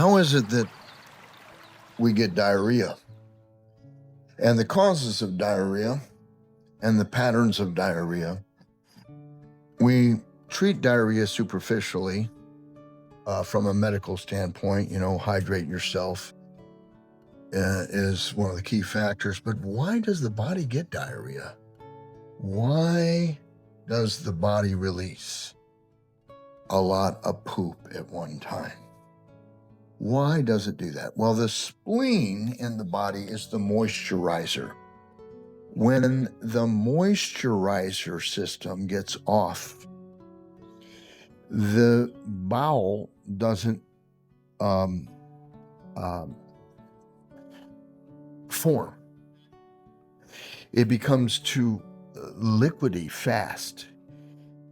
How is it that we get diarrhea? And the causes of diarrhea and the patterns of diarrhea. We treat diarrhea superficially from a medical standpoint. Hydrate yourself is one of the key factors. But why does the body get diarrhea? Why does the body release a lot of poop at one time? Why does it do that? Well, the spleen in the body is the moisturizer. When the moisturizer system gets off, the bowel doesn't form. It becomes too liquidy fast.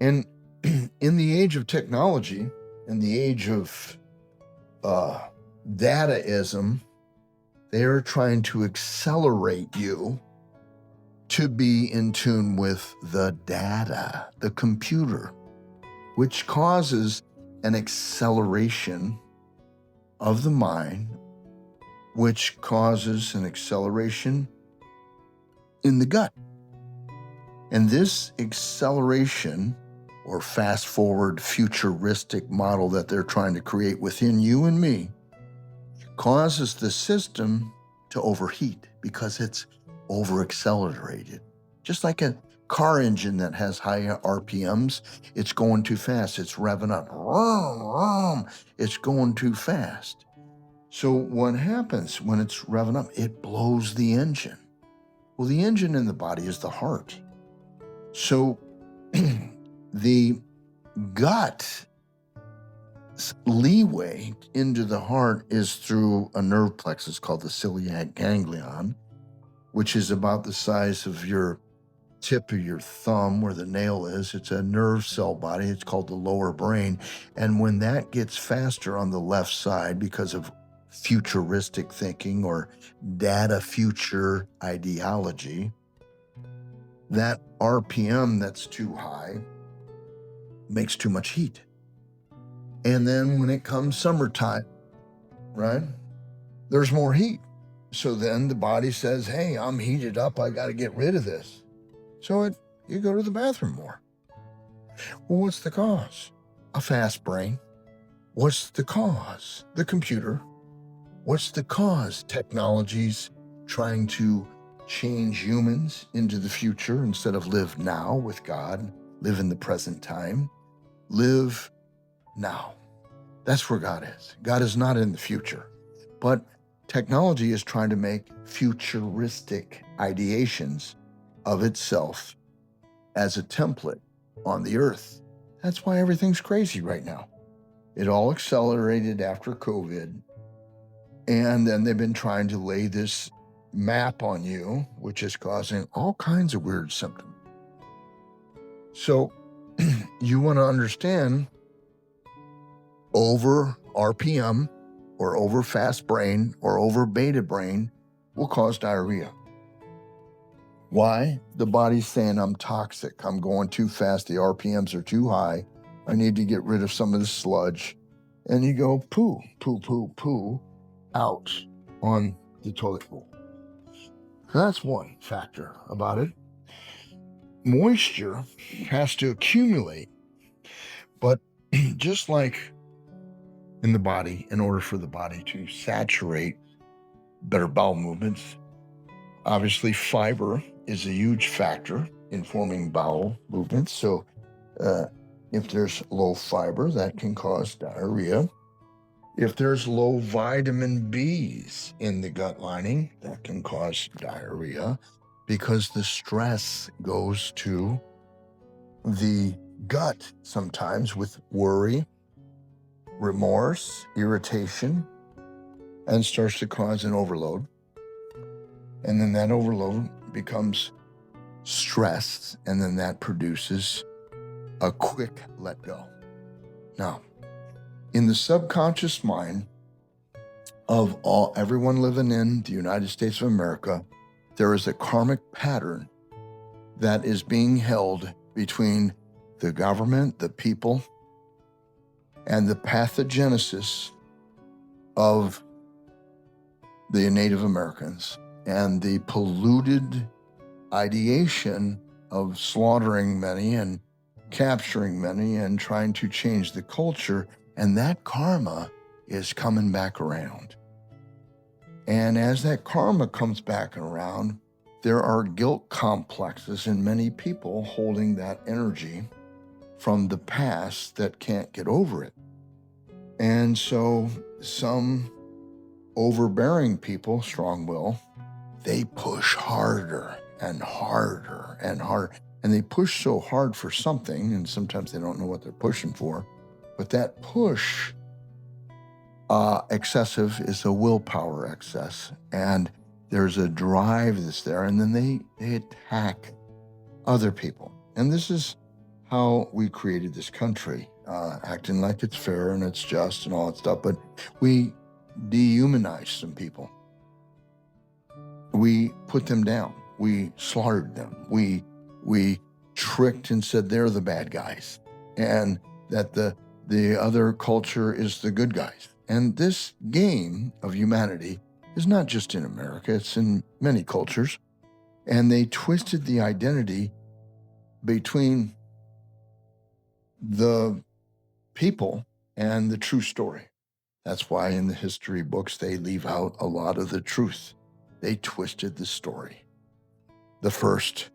And in the age of technology, in the age of dataism, they are trying to accelerate you to be in tune with the data, the computer, which causes an acceleration of the mind, which causes an acceleration in the gut. And this acceleration or fast forward futuristic model that they're trying to create within you and me causes the system to overheat because it's over accelerated. Just like a car engine that has high RPMs, it's going too fast. It's revving up. It's going too fast. So what happens when it's revving up? It blows the engine. Well, the engine in the body is the heart. So the gut leeway into the heart is through a nerve plexus called the celiac ganglion, which is about the size of your tip of your thumb where the nail is. It's a nerve cell body. It's called the lower brain. And when that gets faster on the left side because of futuristic thinking or data future ideology, that RPM that's too high makes too much heat. And then when it comes summertime, right, there's more heat. So then the body says, hey, I'm heated up. I got to get rid of this. So you go to the bathroom more. Well, what's the cause? A fast brain. What's the cause? The computer. What's the cause? Technologies trying to change humans into the future instead of live now with God, live in the present time, live now. That's where God is. God is not in the future, but technology is trying to make futuristic ideations of itself as a template on the earth. That's why everything's crazy right now. It all accelerated after COVID, and then they've been trying to lay this map on you, which is causing all kinds of weird symptoms. So you want to understand over RPM or over fast brain or over beta brain will cause diarrhea. Why? The body's saying, I'm toxic. I'm going too fast. The RPMs are too high. I need to get rid of some of the sludge. And you go poo, poo, poo, poo out on the toilet bowl. So that's one factor about it. Moisture has to accumulate, but just like in the body, in order for the body to saturate better bowel movements, obviously fiber is a huge factor in forming bowel movements. So if there's low fiber, that can cause diarrhea. If there's low vitamin Bs in the gut lining, that can cause diarrhea because the stress goes to the gut sometimes with worry, remorse, irritation, and starts to cause an overload. And then that overload becomes stress, and then that produces a quick let go. Now, in the subconscious mind of everyone living in the United States of America, there is a karmic pattern that is being held between the government, the people, and the pathogenesis of the Native Americans and the polluted ideation of slaughtering many and capturing many and trying to change the culture. And that karma is coming back around. And as that karma comes back around, there are guilt complexes in many people holding that energy from the past that can't get over it. And so some overbearing people, strong will, they push harder and harder and harder. And they push so hard for something, and sometimes they don't know what they're pushing for. But that push excessive is a willpower excess. And there's a drive that's there, and then they attack other people. And this is how we created this country, acting like it's fair and it's just and all that stuff. But we dehumanized some people. We put them down. We slaughtered them. We tricked and said they're the bad guys, and that the other culture is the good guys. And this game of humanity is not just in America, it's in many cultures. And they twisted the identity between the people and the true story. That's why in the history books, they leave out a lot of the truth. They twisted the story. The first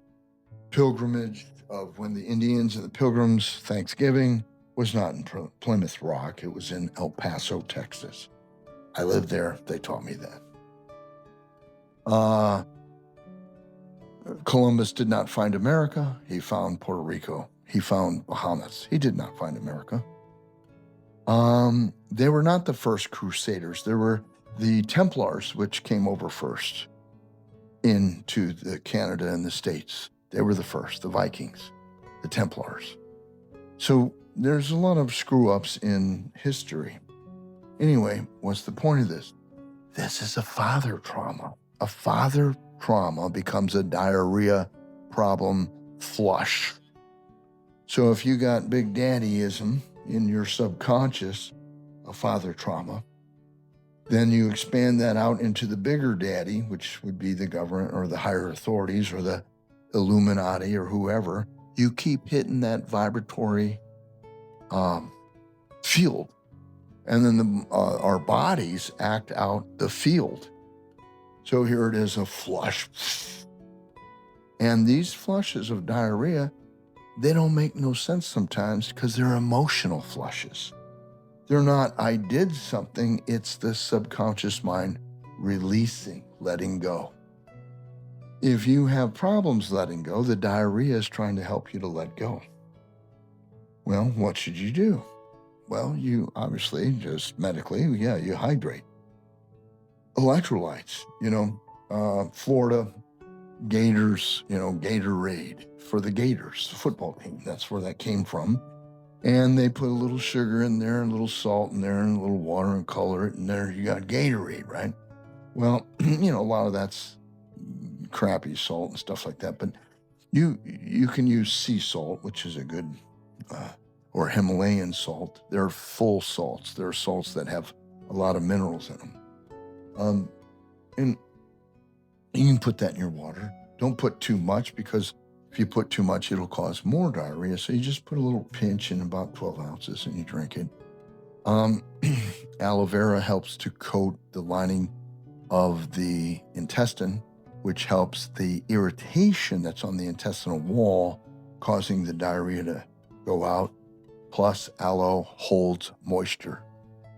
pilgrimage of when the Indians and the Pilgrims Thanksgiving was not in Plymouth Rock. It was in El Paso, Texas. I lived there. They taught me that. Columbus did not find America. He found Puerto Rico. He found Bahamas. He did not find America. They were not the first crusaders. There were the Templars, which came over first into Canada and the States. They were the first, the Vikings, the Templars. So there's a lot of screw-ups in history. Anyway, what's the point of this? This is a father trauma. A father trauma becomes a diarrhea problem flush. So if you got big daddyism in your subconscious, a father trauma, then you expand that out into the bigger daddy, which would be the government or the higher authorities or the Illuminati or whoever. You keep hitting that vibratory field, and then our bodies act out the field. So here it is, a flush. And these flushes of diarrhea, they don't make no sense sometimes because they're emotional flushes. They're not, I did something, it's the subconscious mind releasing, letting go. If you have problems letting go, the diarrhea is trying to help you to let go. Well, what should you do? Well, you obviously, just medically, you hydrate. Electrolytes, Florida Gators, Gatorade for the Gators, the football team. That's where that came from. And they put a little sugar in there, and a little salt in there, and a little water and color it, and there you got Gatorade, right? Well, a lot of that's crappy salt and stuff like that. But you can use sea salt, which is a good, or Himalayan salt. They're full salts. They're salts that have a lot of minerals in them. And you can put that in your water. Don't put too much, because if you put too much, it'll cause more diarrhea. So you just put a little pinch in about 12 ounces and you drink it. Aloe vera helps to coat the lining of the intestine, which helps the irritation that's on the intestinal wall, causing the diarrhea to go out. Plus, aloe holds moisture.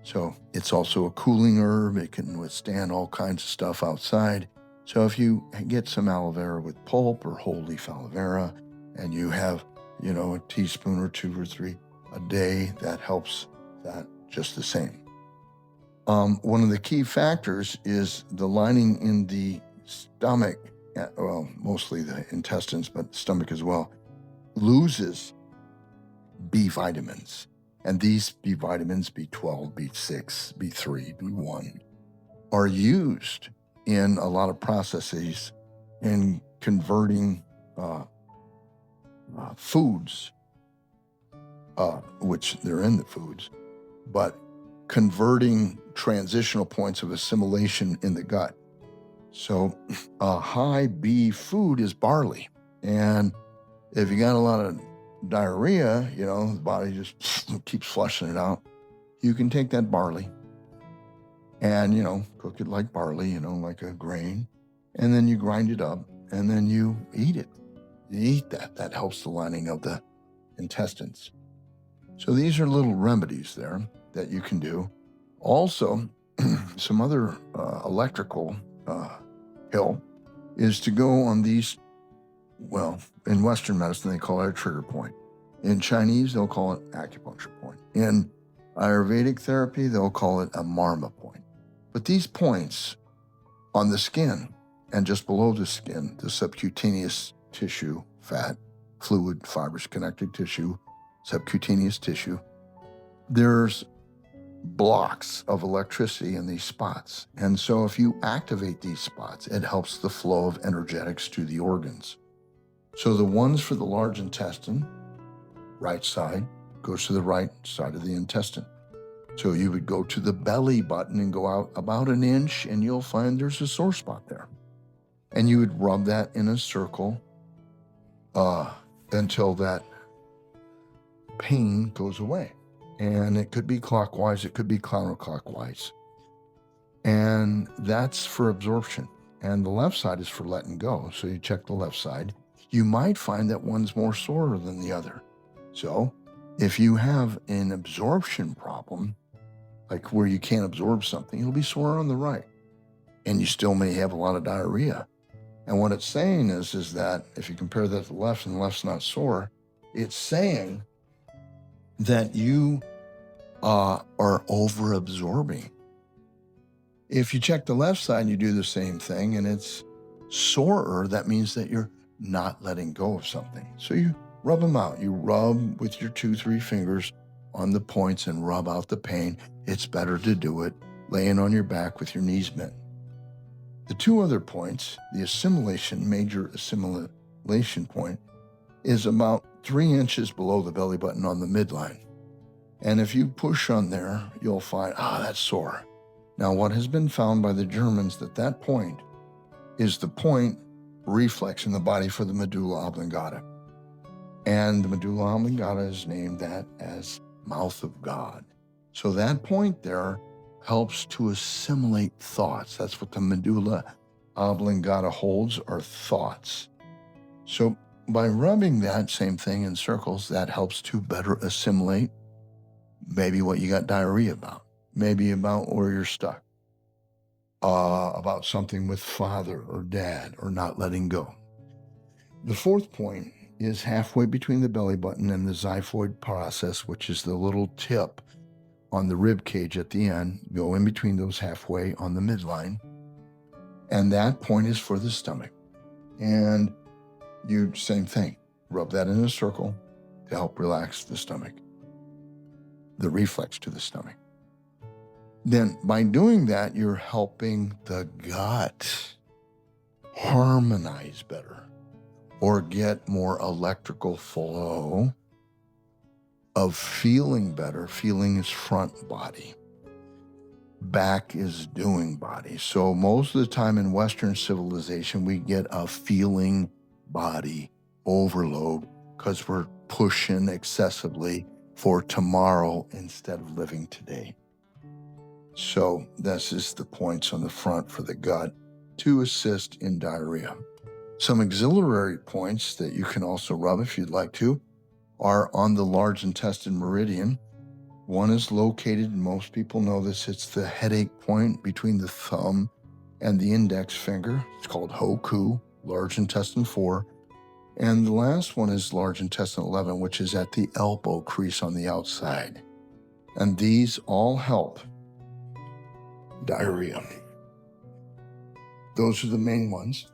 So it's also a cooling herb. It can withstand all kinds of stuff outside. So if you get some aloe vera with pulp or whole leaf aloe vera, and you have, a teaspoon or 2 or 3 a day, that helps that just the same. One of the key factors is the lining in the stomach, well, mostly the intestines, but the stomach as well, loses B vitamins. And these B vitamins, B12, B6, B3, B1, are used in a lot of processes in converting foods, which they're in the foods, but converting transitional points of assimilation in the gut. So a high B food is barley. And if you got a lot of diarrhea, the body just keeps flushing it out. You can take that barley and, cook it like barley, like a grain. And then you grind it up and then you eat it. You eat that. That helps the lining of the intestines. So these are little remedies there that you can do. Also, some other electrical help is to go on these, in Western medicine, they call it a trigger point. In Chinese, they'll call it acupuncture point. In Ayurvedic therapy, they'll call it a marma point. But these points on the skin and just below the skin, the subcutaneous tissue, fat, fluid, fibrous connective tissue, subcutaneous tissue, there's blocks of electricity in these spots. And so if you activate these spots, it helps the flow of energetics to the organs. So the ones for the large intestine, right side, goes to the right side of the intestine. So you would go to the belly button and go out about an inch and you'll find there's a sore spot there. And you would rub that in a circle until that pain goes away. And it could be clockwise, it could be counterclockwise. And that's for absorption. And the left side is for letting go. So you check the left side. You might find that one's more sore than the other. So if you have an absorption problem, like where you can't absorb something, it'll be sore on the right. And you still may have a lot of diarrhea. And what it's saying is that if you compare that to the left and the left's not sore, it's saying that you are over-absorbing. If you check the left side and you do the same thing and it's sorer, that means that you're not letting go of something. So you rub them out. You rub with your 2-3 fingers on the points and rub out the pain. It's better to do it laying on your back with your knees bent. The two other points, the major assimilation point, is about 3 inches below the belly button on the midline. And if you push on there, you'll find, that's sore. Now, what has been found by the Germans that point is the point reflex in the body for the medulla oblongata. And the medulla oblongata is named that as mouth of God. So that point there helps to assimilate thoughts. That's what the medulla oblongata holds, are thoughts. So by rubbing that same thing in circles, that helps to better assimilate maybe what you got diarrhea about, maybe about where you're stuck, about something with father or dad or not letting go. The fourth point is halfway between the belly button and the xiphoid process, which is the little tip on the rib cage at the end. Go in between those halfway on the midline. And that point is for the stomach. And you, same thing, rub that in a circle to help relax the stomach, the reflex to the stomach. Then by doing that, you're helping the gut harmonize better or get more electrical flow of feeling better. Feeling is front body. Back is doing body. So most of the time in Western civilization, we get a feeling body overload because we're pushing excessively for tomorrow instead of living today. So this is the points on the front for the gut to assist in diarrhea. Some auxiliary points that you can also rub if you'd like to are on the large intestine meridian. One is located, and most people know this, it's the headache point between the thumb and the index finger. It's called Hoku, large intestine 4. And the last one is large intestine 11, which is at the elbow crease on the outside. And these all help diarrhea. Those are the main ones.